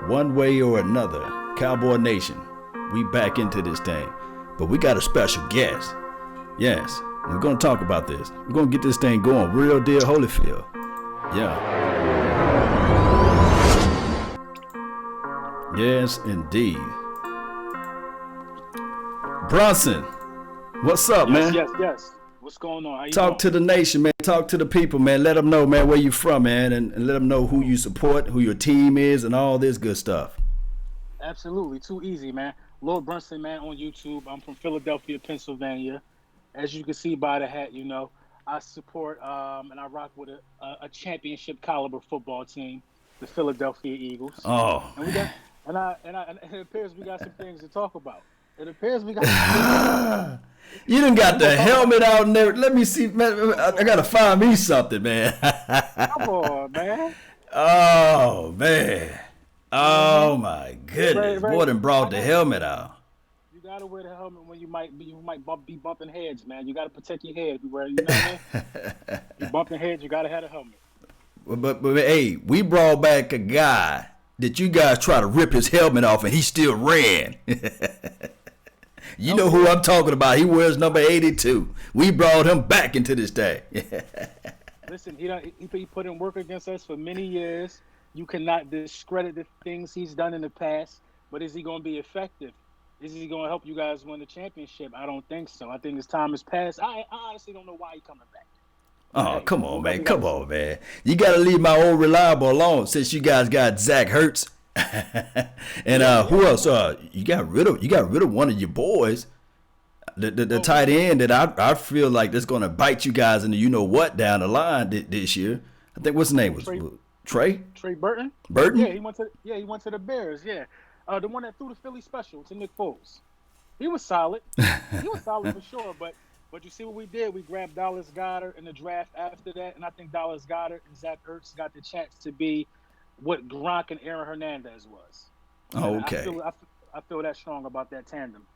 One way or another, Cowboy Nation, we back into this thing. But we got a special guest. Yes, we're going to talk about this. We're going to get this thing going. Real deal Holyfield. Yeah. Yes, indeed. Brunson, what's up, man? Yes. What's going on? How you Talk to the nation, man. Talk to the people, man. Let them know, man, where you from, man, and let them know who you support, who your team is, and all this good stuff. Absolutely. Too easy, man. Lord Brunson, man, on YouTube. I'm from Philadelphia, Pennsylvania. As you can see by the hat, you know, I support and I rock with a championship caliber football team, the Philadelphia Eagles. Oh, and we got and it appears we got some things to talk about. It appears we got. You done got the helmet out and there. Let me see, man. I gotta find me something, man. Come on, man. Oh man. Oh my goodness. Boy done brought the helmet out. You gotta wear the helmet when you might be bumping heads, man. You gotta protect your head. You know what I mean? You bumping heads, you gotta have a helmet. But hey, we brought back a guy that you guys try to rip his helmet off and he still ran. You know who I'm talking about. He wears number 82. We brought him back into this day. Listen, he put in work against us for many years. You cannot discredit the things he's done in the past. But is he going to be effective? Is he going to help you guys win the championship? I don't think so. I think his time has passed. I honestly don't know why he's coming back. Oh, come on, man. Come on, man. You got to leave my old reliable alone since you guys got Zach Ertz. And who else? You got rid of one of your boys, the tight end that I feel like that's going to bite you guys into you know what down the line this year. I think what's his name was Trey Burton. Burton. Yeah, he went to the Bears. Yeah, the one that threw the Philly special to Nick Foles. He was solid. He was solid for sure. But you see what we did? We grabbed Dallas Goedert in the draft after that, and I think Dallas Goedert and Zach Ertz got the chance to be what Gronk and Aaron Hernandez was. Okay. I feel that strong about that tandem.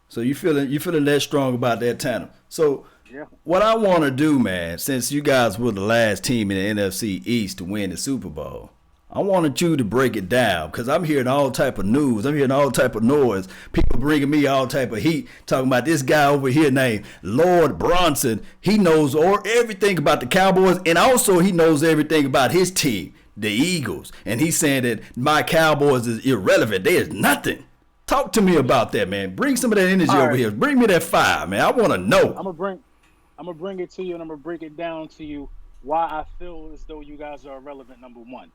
So you feeling that strong about that tandem. So yeah. What I want to do, man, since you guys were the last team in the NFC East to win the Super Bowl, I wanted you to break it down because I'm hearing all type of news. I'm hearing all type of noise. People bringing me all type of heat, talking about this guy over here named Lord Brunson. He knows everything about the Cowboys, and also he knows everything about his team, the Eagles. And he's saying that my Cowboys is irrelevant. There's nothing. Talk to me about that, man. Bring some of that energy over here. Bring me that fire, man. I want to know. I'm gonna bring it to you, and I'm gonna break it down to you why I feel as though you guys are irrelevant. Number one.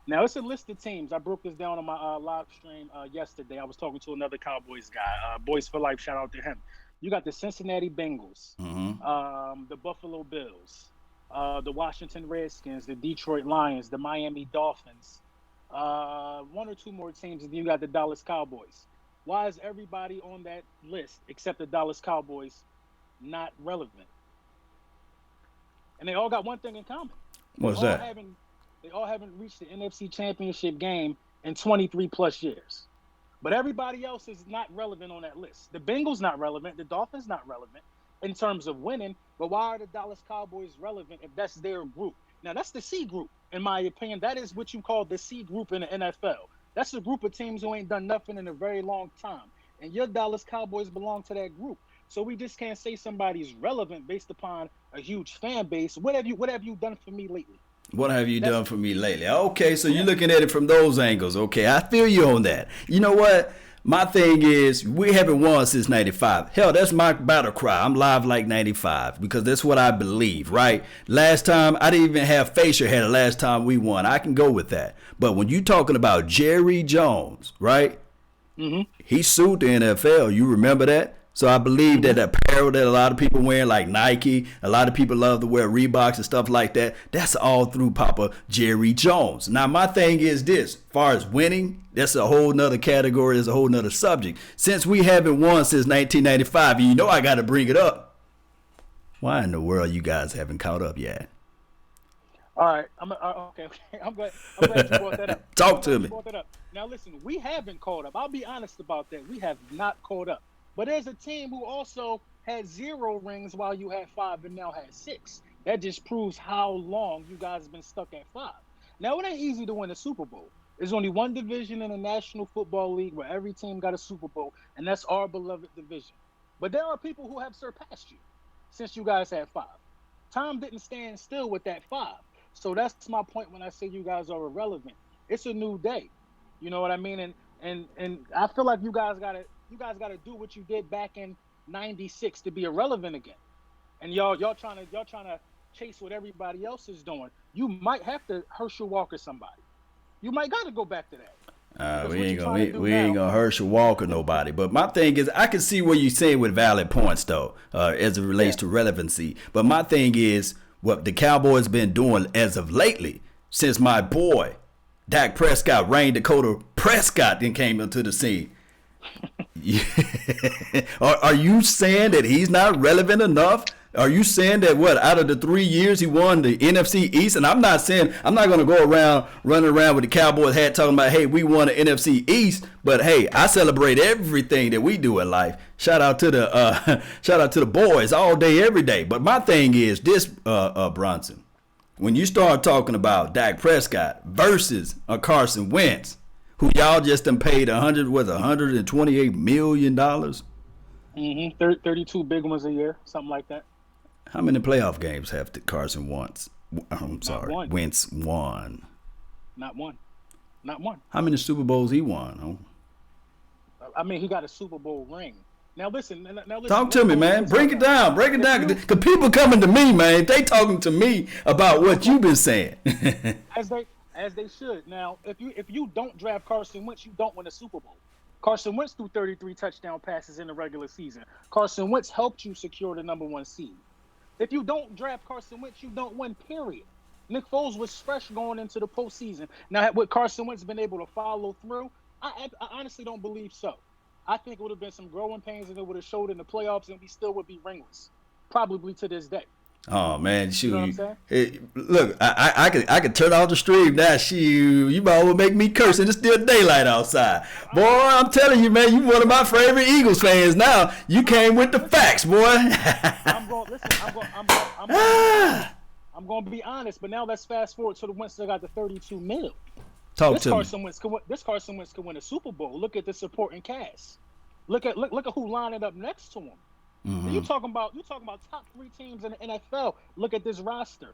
Now, it's a list of teams. I broke this down on my live stream yesterday. I was talking to another Cowboys guy, Boys for Life. Shout out to him. You got the Cincinnati Bengals, the Buffalo Bills, the Washington Redskins, the Detroit Lions, the Miami Dolphins, one or two more teams, and then you got the Dallas Cowboys. Why is everybody on that list except the Dallas Cowboys not relevant? And they all got one thing in common. What's that? They all haven't reached the NFC Championship game in 23 plus years. But everybody else is not relevant on that list. The Bengals not relevant. The Dolphins not relevant in terms of winning. But why are the Dallas Cowboys relevant if that's their group? Now, that's the C group, in my opinion. That is what you call the C group in the NFL. That's a group of teams who ain't done nothing in a very long time. And your Dallas Cowboys belong to that group. So we just can't say somebody's relevant based upon a huge fan base. What have you done for me lately? What have you done for me lately? Okay, so you're looking at it from those angles. Okay, I feel you on that. You know what? My thing is, we haven't won since 95. Hell, that's my battle cry. I'm live like 95 because that's what I believe, right? Last time, I didn't even have facial hair the last time we won. I can go with that. But when you're talking about Jerry Jones, right? He sued the NFL. You remember that? So I believe that apparel that a lot of people wearing, like Nike, a lot of people love to wear Reeboks and stuff like that. That's all through Papa Jerry Jones. Now, my thing is this. As far as winning, that's a whole nother category. That's a whole nother subject. Since we haven't won since 1995, and you know I got to bring it up. Why in the world you guys haven't caught up yet? All right. Okay. I'm glad you brought that up. Talk to me. Now, listen, we haven't caught up. I'll be honest about that. We have not caught up. But there's a team who also had 0 rings while you had 5 and now has 6. That just proves how long you guys have been stuck at 5. Now, it ain't easy to win a Super Bowl. There's only one division in the National Football League where every team got a Super Bowl, and that's our beloved division. But there are people who have surpassed you since you guys had 5. Time didn't stand still with that 5. So that's my point when I say you guys are irrelevant. It's a new day. You know what I mean? And I feel like you guys gotta do what you did back in '96 to be irrelevant again. And y'all trying to chase what everybody else is doing. You might have to Herschel Walker somebody. You might got to go back to that. We ain't gonna Herschel Walker nobody. But my thing is, I can see what you're saying with valid points though, as it relates to relevancy. But my thing is what the Cowboys been doing as of lately, since my boy Dak Prescott, Rain Dakota Prescott, then came into the scene. Are you saying that he's not relevant enough? Are you saying that out of the 3 years he won the NFC East? And I'm not going to go around running around with the Cowboys hat talking about, hey, we won the NFC East, but hey, I celebrate everything that we do in life. Shout out to the boys all day, every day. But my thing is this, Brunson, when you start talking about Dak Prescott versus Carson Wentz, who y'all just done paid $128 million. 32 big ones a year, something like that. How many playoff games have Carson Wentz? Wentz won. Not one. How many Super Bowls he won? I mean, he got a Super Bowl ring. Now listen. Talk to me, man. Break it down. Because people coming to me, man. They talking to me about what you've been saying. As they should. Now, if you don't draft Carson Wentz, you don't win a Super Bowl. Carson Wentz threw 33 touchdown passes in the regular season. Carson Wentz helped you secure the number 1 seed. If you don't draft Carson Wentz, you don't win, period. Nick Foles was fresh going into the postseason. Now, would Carson Wentz been able to follow through? I honestly don't believe so. I think it would have been some growing pains, and it would have showed in the playoffs, and we still would be ringless, probably to this day. Oh man, shoot! You know what I'm saying? Hey, look, I could turn off the stream now. You might well make me curse, and it's still daylight outside. Boy, I'm telling you, man, you one of my favorite Eagles fans now. You came with the facts, boy. I'm going to be honest, but now let's fast forward to the Wentz that got the 32 mil. This Carson Wentz could win a Super Bowl. Look at the supporting cast. Look at who lining up next to him. Mm-hmm. You talking about top 3 teams in the NFL. Look at this roster.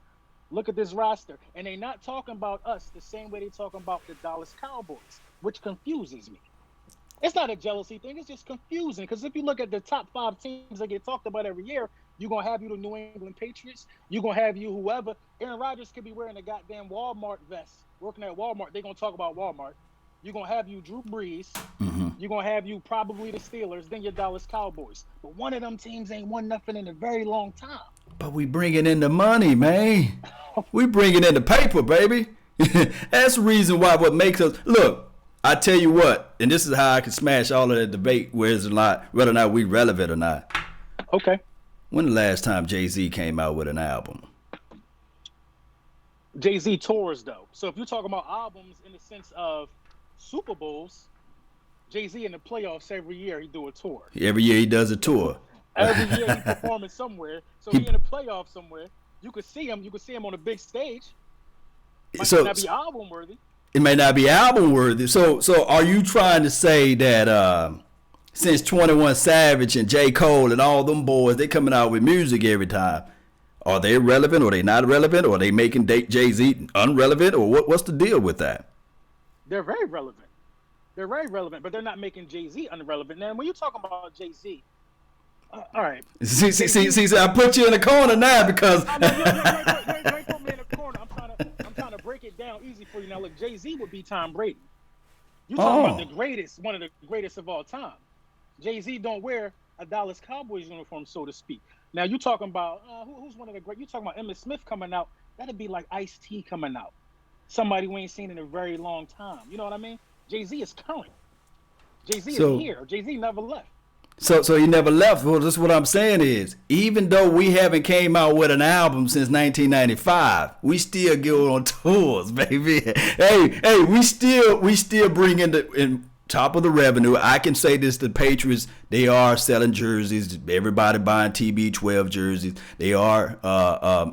And they not talking about us the same way they talking about the Dallas Cowboys, which confuses me. It's not a jealousy thing. It's just confusing because if you look at the top 5 teams that get talked about every year, you're going to have you the New England Patriots. You're going to have you whoever. Aaron Rodgers could be wearing a goddamn Walmart vest, working at Walmart. They're going to talk about Walmart. You're going to have you Drew Brees. Mm-hmm. You're going to have you probably the Steelers, then your Dallas Cowboys. But one of them teams ain't won nothing in a very long time. But we bringing in the money, man. We bringing in the paper, baby. That's the reason why what makes us – look, I tell you what, and this is how I can smash all of that debate whether or not we relevant or not. Okay. When the last time Jay-Z came out with an album? Jay-Z tours, though. So if you're talking about albums in the sense of Super Bowls, Jay-Z in the playoffs every year he do a tour. Every year he does a tour. Every year he performing somewhere. So he in the playoffs somewhere. You could see him. You could see him on a big stage. Might not be album worthy. It may not be album worthy. So are you trying to say that since 21 Savage and J. Cole and all them boys, they coming out with music every time, are they relevant or they not relevant, or are they making Jay-Z unrelevant, or what's the deal with that? They're very relevant. But they're not making Jay-Z unrelevant. Now, when you talk about Jay-Z, all right. See, I put you in the corner now because. You ain't put me in the corner. I'm trying to break it down easy for you. Now, look, Jay-Z would be Tom Brady. You talking about the greatest, one of the greatest of all time. Jay-Z don't wear a Dallas Cowboys uniform, so to speak. Now, you talking about who's one of the great? You talking about Emmitt Smith coming out? That'd be like Ice-T coming out. Somebody we ain't seen in a very long time. You know what I mean? Jay-Z is current. Jay-Z is here. Jay-Z never left. So he never left. Well, this is what I'm saying is, even though we haven't came out with an album since 1995, we still go on tours, baby. Hey, we still bring in top of the revenue. I can say this: the Patriots, they are selling jerseys. Everybody buying TB12 jerseys. They are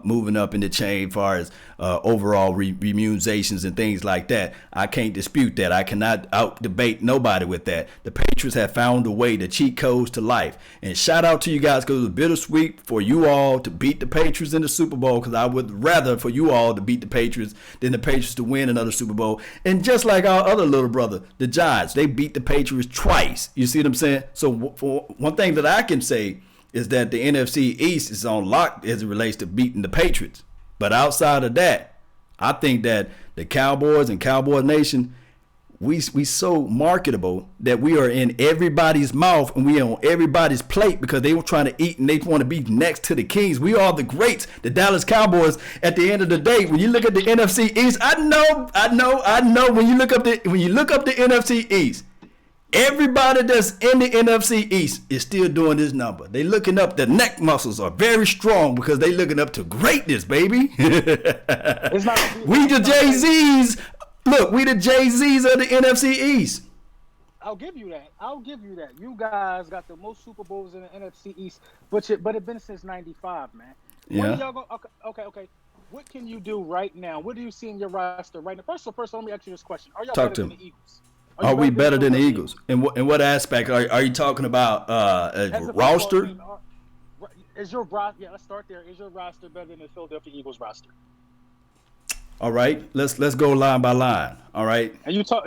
moving up in the chain as far as overall remunerations and things like that. I can't dispute that. I cannot out debate nobody with that. The Patriots have found a way, the cheat codes to life. And shout out to you guys, because it was bittersweet for you all to beat the Patriots in the Super Bowl, because I would rather for you all to beat the Patriots than the Patriots to win another Super Bowl. And just like our other little brother, the Giants, they beat the Patriots twice. You see what I'm saying? So for one thing that I can say is that the NFC East is on lock as it relates to beating the Patriots. But outside of that, I think that the Cowboys and Cowboy Nation, we so marketable that we are in everybody's mouth and we are on everybody's plate, because they were trying to eat and they want to be next to the Kings. We are the greats, the Dallas Cowboys. At the end of the day, when you look at the NFC East, I know. When you look up the NFC East, everybody that's in the NFC East is still doing this number. They looking up. The neck muscles are very strong because they looking up to greatness, baby. We the Jay-Z's. Look, we the Jay-Z's of the NFC East. I'll give you that. You guys got the most Super Bowls in the NFC East, but it's been since '95, man. Yeah. When y'all go? Okay. What can you do right now? What do you see in your roster right now? First, let me ask you this question: Are y'all better than the Eagles? Are we better than the Eagles? In what aspect? Are you talking about roster? Is your roster? Yeah, let's start there. Is your roster better than the Philadelphia Eagles roster? All right, let's go line by line. All right. And you talk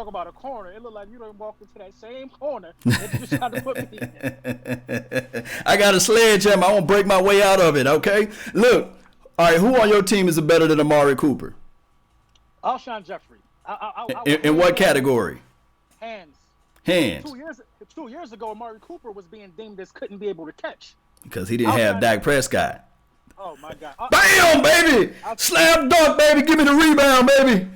about a corner. It looked like you done walked into that same corner that you just tried to put me in. I got a sledgehammer. I won't break my way out of it. Okay. Look. All right. Who on your team is better than Amari Cooper? Alshon Jeffrey. In what category? Hands. 2 years ago, Amari Cooper was being deemed as couldn't be able to catch because he didn't have Dak Prescott. Oh my God! Bam, baby! Slam dunk, baby! Give me the rebound, baby!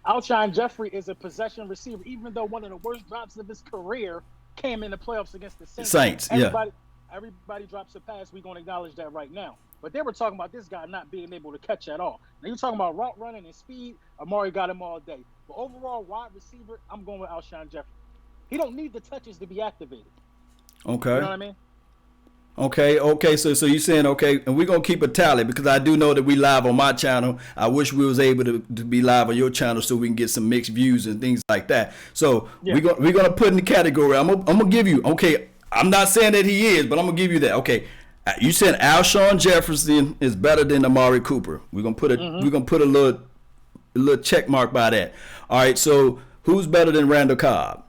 Alshon Jeffrey is a possession receiver, even though one of the worst drops of his career came in the playoffs against the Saints. Everybody drops a pass. We're going to acknowledge that right now. But they were talking about this guy not being able to catch at all. Now you're talking about route running and speed. Amari got him all day. But overall, wide receiver, I'm going with Alshon Jeffrey. He don't need the touches to be activated. Okay. You know what I mean? Okay. So you're saying, okay, and we're going to keep a tally, because I do know that we live on my channel. I wish we was able to be live on your channel so we can get some mixed views and things like that. So we're going to put in the category. I'm going to give you, okay, I'm not saying that he is, but I'm going to give you that. Okay. You said Alshon Jefferson is better than Amari Cooper. We're going to put a little check mark by that. All right. So who's better than Randall Cobb?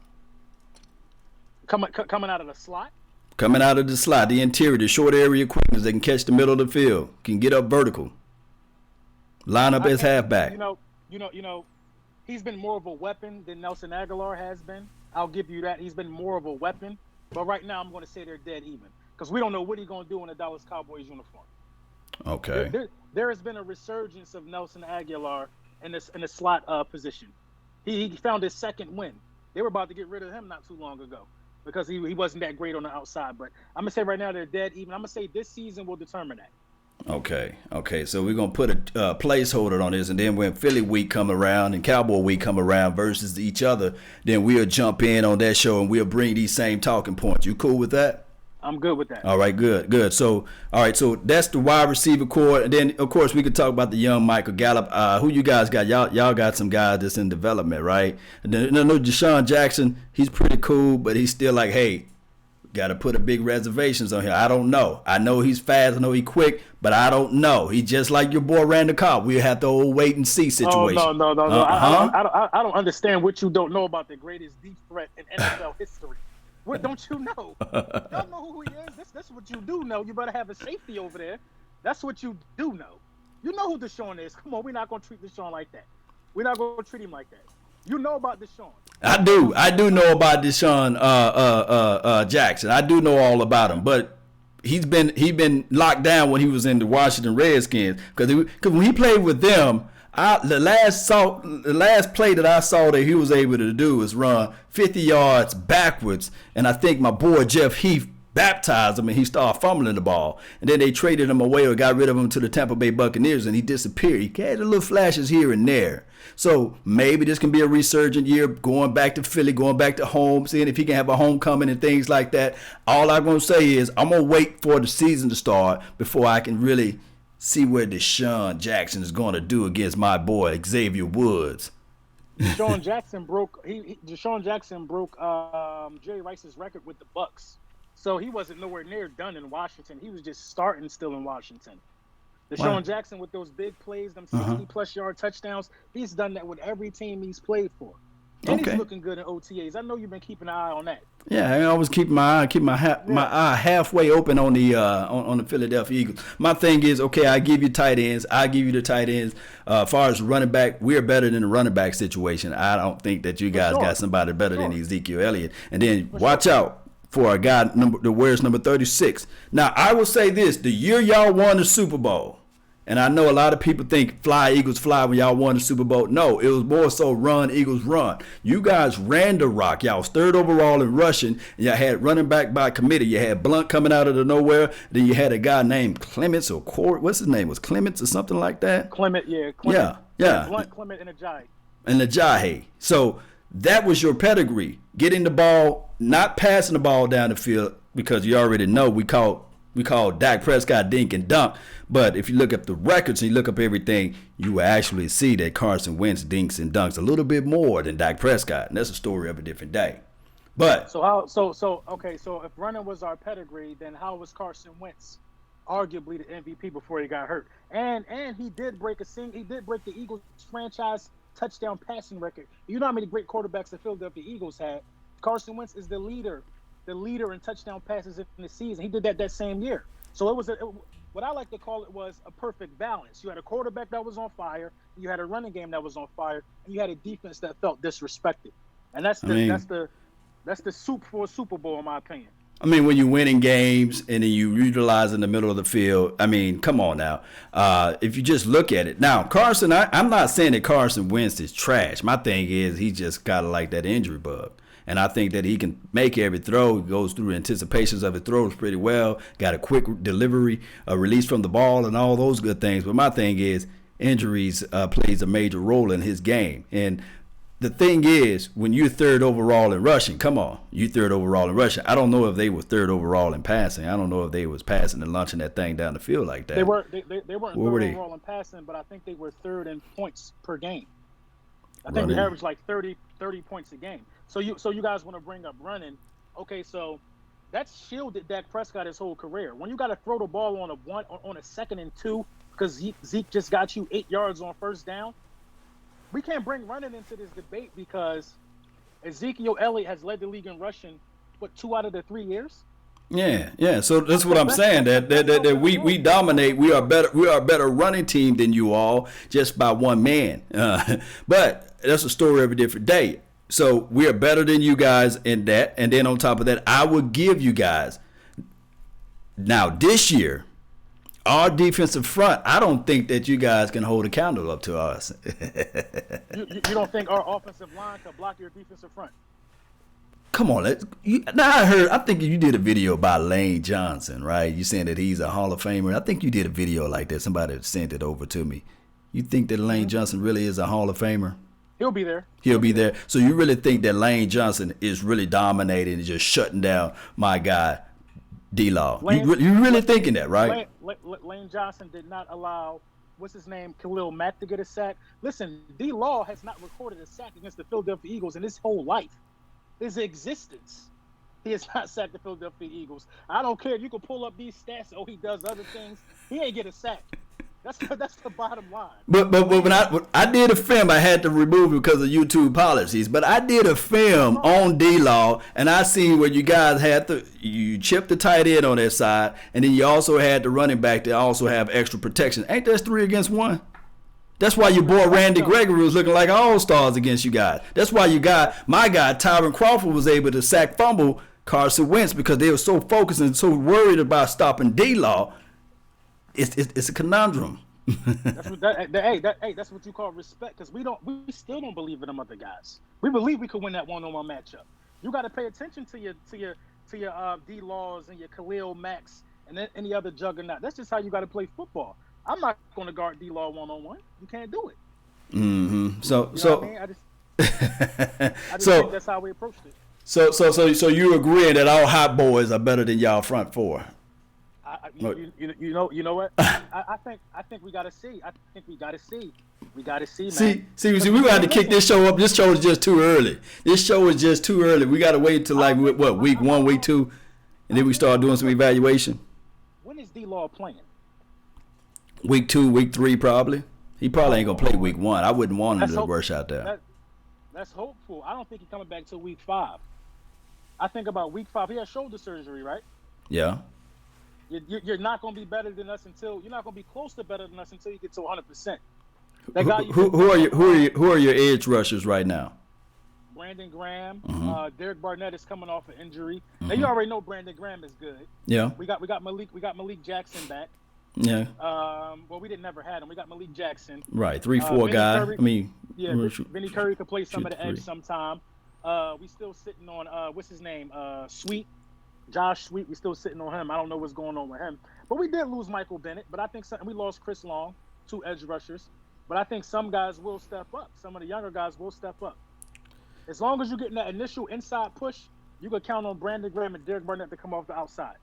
Coming out of the slot? Coming out of the slot, the interior, the short area quickness, they can catch the middle of the field, can get up vertical, line up as halfback. You know, he's been more of a weapon than Nelson Aguilar has been. I'll give you that. He's been more of a weapon. But right now, I'm going to say they're dead even, because we don't know what he's going to do in a Dallas Cowboys uniform. Okay. There has been a resurgence of Nelson Aguilar in the slot position. He found his second win. They were about to get rid of him not too long ago, because he wasn't that great on the outside. But I'm going to say right now they're dead even. I'm going to say this season will determine that. Okay. So we're going to put a placeholder on this, and then when Philly week come around and Cowboy week come around versus each other, then we'll jump in on that show and we'll bring these same talking points. You cool with that? I'm good with that. All right, good. So, all right, so that's the wide receiver core. And then, of course, we could talk about the young Michael Gallup. Who you guys got? Y'all got some guys that's in development, right? And then, DeSean Jackson, he's pretty cool, but he's still like, hey, got to put a big reservations on here. I don't know. I know he's fast. I know he's quick, but I don't know. He's just like your boy Randall Cobb. We have to old wait and see situation. Oh, no. I don't understand what you don't know about the greatest deep threat in NFL history. What don't you know? Y'all know who he is. That's what you do know. You better have a safety over there. That's what you do know. You know who DeSean is. Come on, we're not going to treat DeSean like that. We're not going to treat him like that. You know about DeSean. I do know about DeSean Jackson. I do know all about him, but he been locked down when he was in the Washington Redskins, because when he played with them, the last play that I saw that he was able to do was run 50 yards backwards, and I think my boy Jeff Heath baptized him and he started fumbling the ball, and then they traded him away or got rid of him to the Tampa Bay Buccaneers, and he disappeared. He had a little flashes here and there. So maybe this can be a resurgent year, going back to Philly, going back to home, seeing if he can have a homecoming and things like that. All I'm going to say is I'm going to wait for the season to start before I can really see what DeSean Jackson is going to do against my boy Xavier Woods. DeSean Jackson broke Jerry Rice's record with the Bucks, so he wasn't nowhere near done in Washington. He was just starting still in Washington. DeSean Jackson with those big plays, them 60-plus yard touchdowns, he's done that with every team he's played for. And he's looking good in OTAs. I know you've been keeping an eye on that. Yeah, I always keep my eye halfway open on the Philadelphia Eagles. My thing is, okay, I give you tight ends. I give you the tight ends. As far as running back, we're better than the running back situation. I don't think that you guys got somebody better than Ezekiel Elliott. And then watch out for a guy that wears number 36. Now, I will say this: the year y'all won the Super Bowl. And I know a lot of people think fly, Eagles, fly when y'all won the Super Bowl. No, it was more so run, Eagles, run. You guys ran the rock. Y'all was third overall in rushing. And y'all had running back by committee. You had Blunt coming out of the nowhere. Then you had a guy named Clements or what's his name? Was Clements or something like that? Clement. Yeah. Blunt, Clement, and Ajayi. And Ajayi. So that was your pedigree. Getting the ball, not passing the ball down the field, because you already know we called Dak Prescott dink and dunk. But if you look up the records and you look up everything, you will actually see that Carson Wentz dinks and dunks a little bit more than Dak Prescott. And that's a story of a different day. But so if running was our pedigree, then how was Carson Wentz arguably the MVP before he got hurt? And he did break the Eagles franchise touchdown passing record. You know how many great quarterbacks the Philadelphia Eagles had? Carson Wentz is the leader in touchdown passes in the season. He did that same year. So it was what I like to call it was a perfect balance. You had a quarterback that was on fire, you had a running game that was on fire, and you had a defense that felt disrespected. And that's the soup for a Super Bowl, in my opinion. I mean, when you're winning games and then you utilize in the middle of the field, I mean, come on now. If you just look at it. Now, Carson, I'm not saying that Carson Wentz is trash. My thing is he just got like that injury bug. And I think that he can make every throw. He goes through anticipations of his throws pretty well. Got a quick delivery, a release from the ball, and all those good things. But my thing is injuries plays a major role in his game. And the thing is, when you're third overall in rushing, come on, you third overall in rushing. I don't know if they were third overall in passing. I don't know if they was passing and launching that thing down the field like that. They weren't third overall in passing, but I think they were third in points per game. I think they averaged like 30 points a game. So you guys want to bring up running. Okay, so that's shielded Dak Prescott his whole career. When you got to throw the ball on a 2nd and 2 because Zeke just got you 8 yards on first down, we can't bring running into this debate because Ezekiel Elliott has led the league in rushing, 2 out of the 3 years? Yeah. So that's what I'm saying. That we dominate. We are a better running team than you all just by one man. But that's a story of a different day. So we are better than you guys in that. And then on top of that, I would give you guys. Now this year, our defensive front, I don't think that you guys can hold a candle up to us. You don't think our offensive line can block your defensive front? Come on, I think you did a video about Lane Johnson, right? You saying that he's a Hall of Famer. I think you did a video like that. Somebody sent it over to me. You think that Lane Johnson really is a Hall of Famer? He'll be there. He'll be there. So you really think that Lane Johnson is really dominating and just shutting down my guy, D-Law? You really thinking that, right? Lane Johnson did not allow, Khalil Mack to get a sack. Listen, D-Law has not recorded a sack against the Philadelphia Eagles in his whole life. His existence. He has not sacked the Philadelphia Eagles. I don't care. You can pull up these stats. Oh, he does other things. He ain't get a sack. That's the bottom line. But when I did a film, I had to remove it because of YouTube policies. But I did a film on D-Law, and I seen where you guys you chipped the tight end on that side, and then you also had the running back that also have extra protection. Ain't that 3 against 1? That's why your boy Randy Gregory was looking like all-stars against you guys. That's why my guy Tyron Crawford was able to sack fumble Carson Wentz because they were so focused and so worried about stopping D-Law. It's a conundrum. That's what you call respect, because we still don't believe in them other guys. We believe we could win that one-on-one matchup. You got to pay attention to your D-Laws and your Khalil Macks and then any other juggernaut. That's just how you got to play football. I'm not going to guard D-Law one-on-one. You can't do it. Mm-hmm. So what I mean? I just think that's how we approached it. So you agreeing that our hot boys are better than y'all front four? You know what? I think we gotta see. I think we gotta see. We gotta see, man. See, we got to kick this show up. This show is just too early. This show is just too early. We got to wait till like what, week 1, week 2, and then we start doing some evaluation. When is D-Law playing? Week 2, week 3, probably. He probably ain't gonna play week 1. I wouldn't want him to rush out there. That's hopeful. I don't think he's coming back till week 5. I think about week 5. He had shoulder surgery, right? Yeah. You're not going to be better than us until you're not going to be close to better than us until you get to 100%. Who are your edge rushers right now? Brandon Graham, Derek Barnett is coming off an injury. Now you already know Brandon Graham is good. Yeah. We got Malik Jackson back. Yeah. Well, we didn't never had him. We got Malik Jackson. Right, 3-4 guy. Curry, Vinny Curry could play some of the edge sometime. We still sitting on what's his name? Sweet. Josh Sweet, we still sitting on him. I don't know what's going on with him. But we did lose Michael Bennett. But I think we lost Chris Long, 2 edge rushers. But I think some guys will step up. Some of the younger guys will step up. As long as you're getting that initial inside push, you can count on Brandon Graham and Derek Barnett to come off the outside.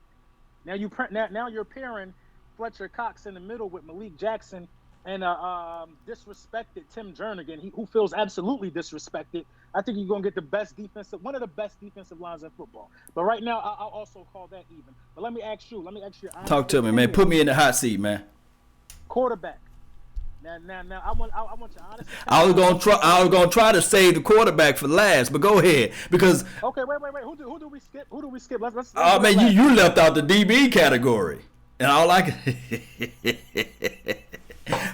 Now you're pairing Fletcher Cox in the middle with Malik Jackson and disrespected Tim Jernigan, who feels absolutely disrespected. I think you're going to get one of the best defensive lines in football. But right now, I'll also call that even. But let me ask you. Talk to me, man. Put me in the hot seat, man. Quarterback. Now, I want your honest. I was gonna try to save the quarterback for last, but go ahead because. Okay, wait. Who do we skip? Let's oh man, you left out the DB category, and all I can.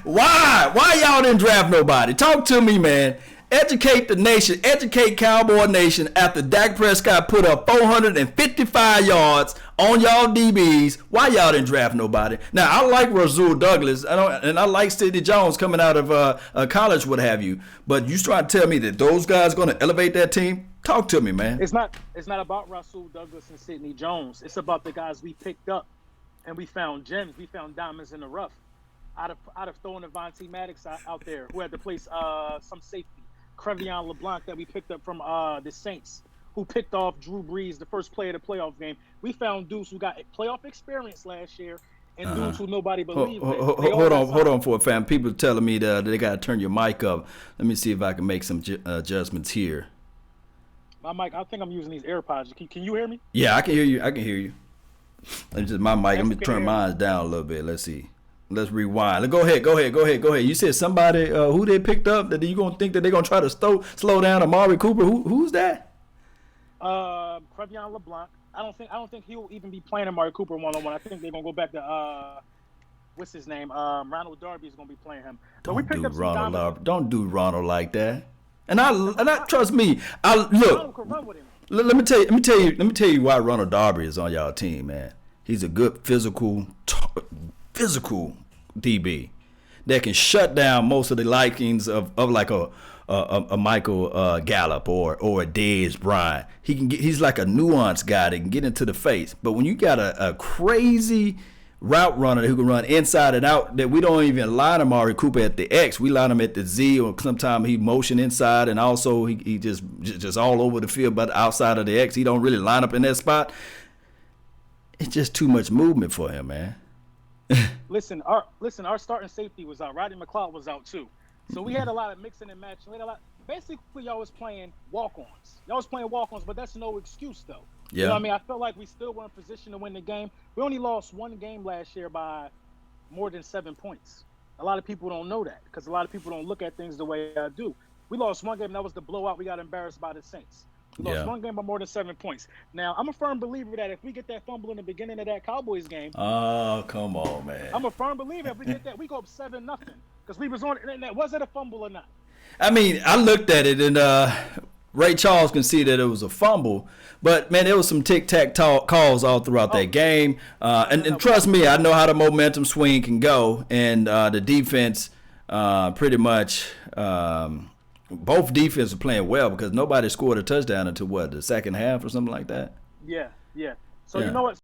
Why y'all didn't draft nobody? Talk to me, man. Educate the nation. Educate Cowboy Nation after Dak Prescott put up 455 yards on y'all DBs. Why y'all didn't draft nobody? Now, I like Rasul Douglas. I like Sidney Jones coming out of college, what have you. But you trying to tell me that those guys going to elevate that team? Talk to me, man. It's not about Rasul Douglas and Sidney Jones. It's about the guys we picked up, and we found gems. We found diamonds in the rough. I'd have thrown Avonte Maddox out there, who had to place some safety. Crevion LeBlanc that we picked up from the Saints, who picked off Drew Brees, the first play of the playoff game. We found dudes who got playoff experience last year and dudes who nobody believed in. Hold on for a fan. People telling me that they got to turn your mic up. Let me see if I can make some adjustments here. My mic, I think I'm using these AirPods. Can you hear me? Yeah, I can hear you. It's just my mic. Let me turn mine down a little bit. Let's see. Let's rewind. Go ahead. You said somebody who they picked up that you gonna think that they're gonna try to slow down Amari Cooper. Who's that? Crevion LeBlanc. I don't think he'll even be playing Amari Cooper 1-on-1. I think they're gonna go back to what's his name? Ronald Darby is gonna be playing him. But we picked up some Ronald. Don't do Ronald like that. And I trust me. Look. Let me tell you why Ronald Darby is on y'all team, man. He's a good physical DB that can shut down most of the likings of like a Michael Gallup or a Dez Bryant. He's like a nuanced guy that can get into the face. But when you got a crazy route runner who can run inside and out, that we don't even line Amari Cooper at the X, we line him at the Z, or sometimes he motion inside and also he just all over the field, but outside of the X, he don't really line up in that spot. It's just too much movement for him, man. Listen, our starting safety was out. Rodney McLeod was out too. So we had a lot of mixing and matching. Basically, y'all was playing walk-ons. But that's no excuse, though. Yeah. You know what I mean? I felt like we still were in position to win the game. We only lost one game last year by more than 7 points. A lot of people don't know that because a lot of people don't look at things the way I do. We lost one game, and that was the blowout. We got embarrassed by the Saints. We lost one game by more than 7 points. Now, I'm a firm believer that if we get that fumble in the beginning of that Cowboys game. Oh, come on, man. I'm a firm believer if we get that, we go up 7-0. Because we was on it. Was it a fumble or not? I mean, I looked at it, and Ray Charles can see that it was a fumble. But, man, there was some tic-tac calls all throughout that game. And trust me, I know how the momentum swing can go. And the defense pretty much both defenses are playing well because nobody scored a touchdown until, the second half or something like that? Yeah. So, you know what?